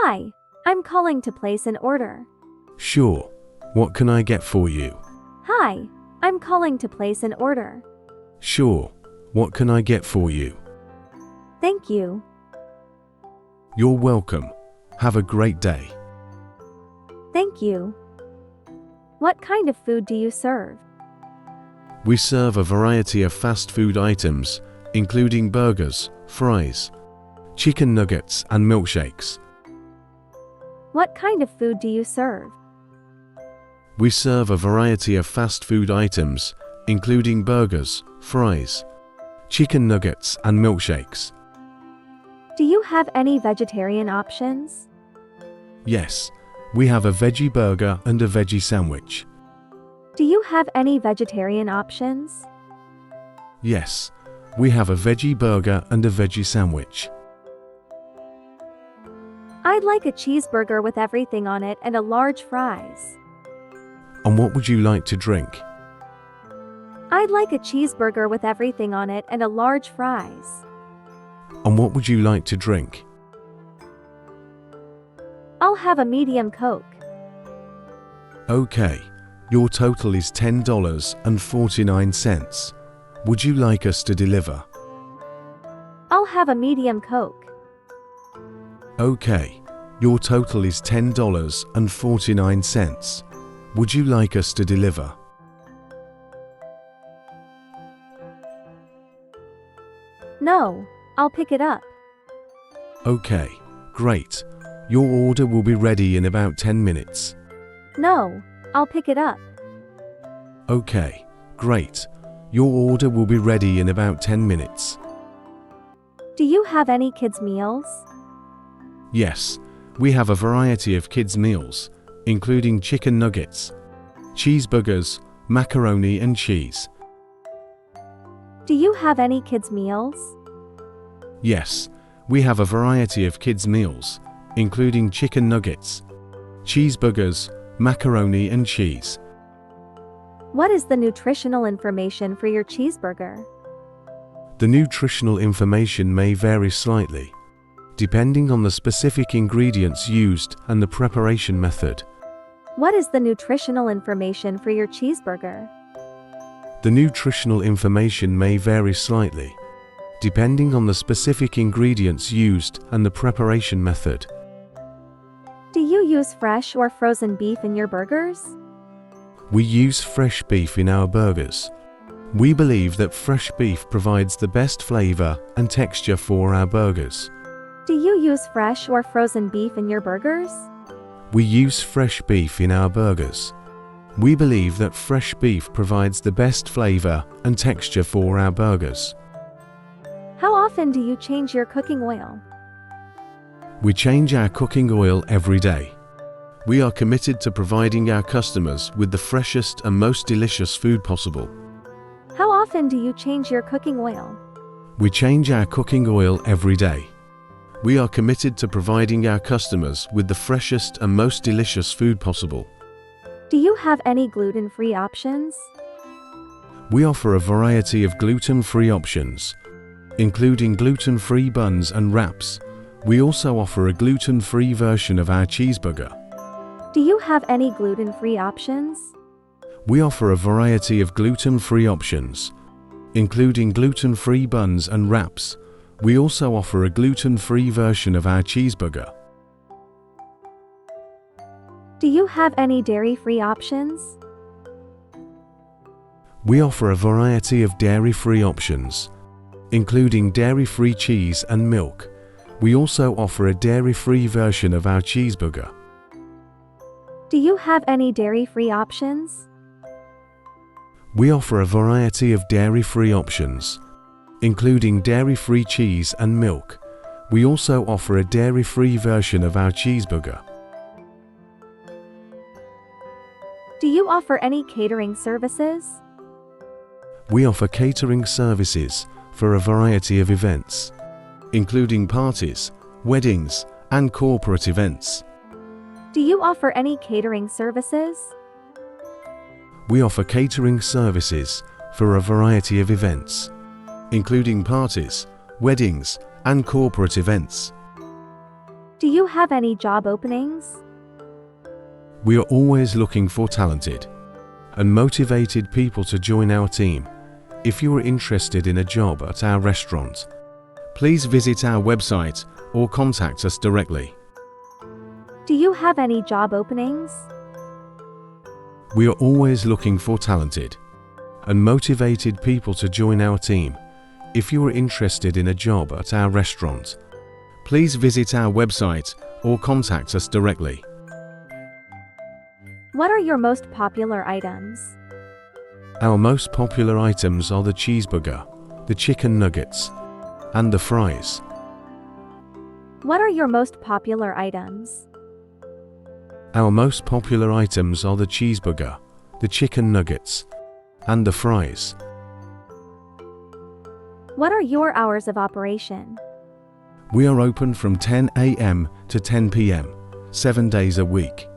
Hi, I'm calling to place an order. Sure. What can I get for you? Hi, I'm calling to place an order. Sure. What can I get for you? Thank you. You're welcome. Have a great day. Thank you. What kind of food do you serve? We serve a variety of fast food items, including burgers, fries, chicken nuggets, and milkshakes. What kind of food do you serve? We serve a variety of fast food items, including burgers, fries, chicken nuggets, and milkshakes. Do you have any vegetarian options? Yes, we have a veggie burger and a veggie sandwich. Do you have any vegetarian options? Yes, we have a veggie burger and a veggie sandwich. I'd like a cheeseburger with everything on it and a large fries. And what would you like to drink? I'd like a cheeseburger with everything on it and a large fries. And what would you like to drink? I'll have a medium Coke. Okay, your total is $10.49. Would you like us to deliver? I'll have a medium Coke. Okay, your total is $10.49. Would you like us to deliver? No, I'll pick it up. Okay, great. Your order will be ready in about 10 minutes. No, I'll pick it up. Okay, great. Your order will be ready in about 10 minutes. Do you have any kids' meals? Yes, we have a variety of kids' meals, including chicken nuggets, cheeseburgers, macaroni and cheese. Do you have any kids' meals? Yes, we have a variety of kids' meals, including chicken nuggets, cheeseburgers, macaroni and cheese. What is the nutritional information for your cheeseburger? The nutritional information may vary slightly, depending on the specific ingredients used and the preparation method. What is the nutritional information for your cheeseburger? The nutritional information may vary slightly, depending on the specific ingredients used and the preparation method. Do you use fresh or frozen beef in your burgers? We use fresh beef in our burgers. We believe that fresh beef provides the best flavor and texture for our burgers. Do you use fresh or frozen beef in your burgers? We use fresh beef in our burgers. We believe that fresh beef provides the best flavor and texture for our burgers. How often do you change your cooking oil? We change our cooking oil every day. We are committed to providing our customers with the freshest and most delicious food possible. How often do you change your cooking oil? We change our cooking oil every day. We are committed to providing our customers with the freshest and most delicious food possible. Do you have any gluten-free options? We offer a variety of gluten-free options, including gluten-free buns and wraps. We also offer a gluten-free version of our cheeseburger. Do you have any gluten-free options? We offer a variety of gluten-free options, including gluten-free buns and wraps. We also offer a gluten-free version of our cheeseburger. Do you have any dairy-free options? We offer a variety of dairy-free options, including dairy-free cheese and milk. We also offer a dairy-free version of our cheeseburger. Do you have any dairy-free options? We offer a variety of dairy-free options, including dairy-free cheese and milk. We also offer a dairy-free version of our cheeseburger. Do you offer any catering services? We offer catering services for a variety of events, including parties, weddings, and corporate events. Do you offer any catering services? We offer catering services for a variety of events, including parties, weddings, and corporate events. Do you have any job openings? We are always looking for talented and motivated people to join our team. If you are interested in a job at our restaurant, please visit our website or contact us directly. Do you have any job openings? We are always looking for talented and motivated people to join our team. If you are interested in a job at our restaurant, please visit our website or contact us directly. What are your most popular items? Our most popular items are the cheeseburger, the chicken nuggets, and the fries. What are your most popular items? Our most popular items are the cheeseburger, the chicken nuggets, and the fries. What are your hours of operation? We are open from 10 a.m. to 10 p.m., 7 days a week.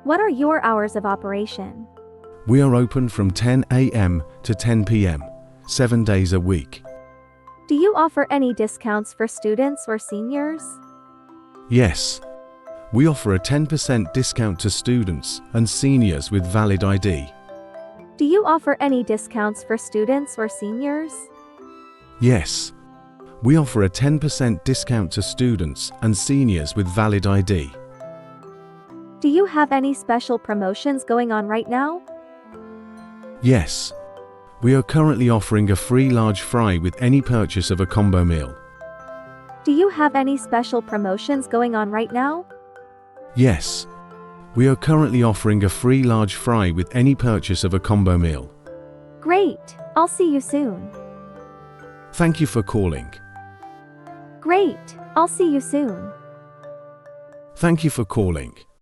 What are your hours of operation? We are open from 10 a.m. to 10 p.m., 7 days a week. Do you offer any discounts for students or seniors? Yes. We offer a 10% discount to students and seniors with valid ID. Do you offer any discounts for students or seniors? Yes. We offer a 10% discount to students and seniors with valid ID. Do you have any special promotions going on right now? Yes. We are currently offering a free large fry with any purchase of a combo meal. Do you have any special promotions going on right now? Yes. We are currently offering a free large fry with any purchase of a combo meal. Great! I'll see you soon. Thank you for calling. Great! I'll see you soon. Thank you for calling.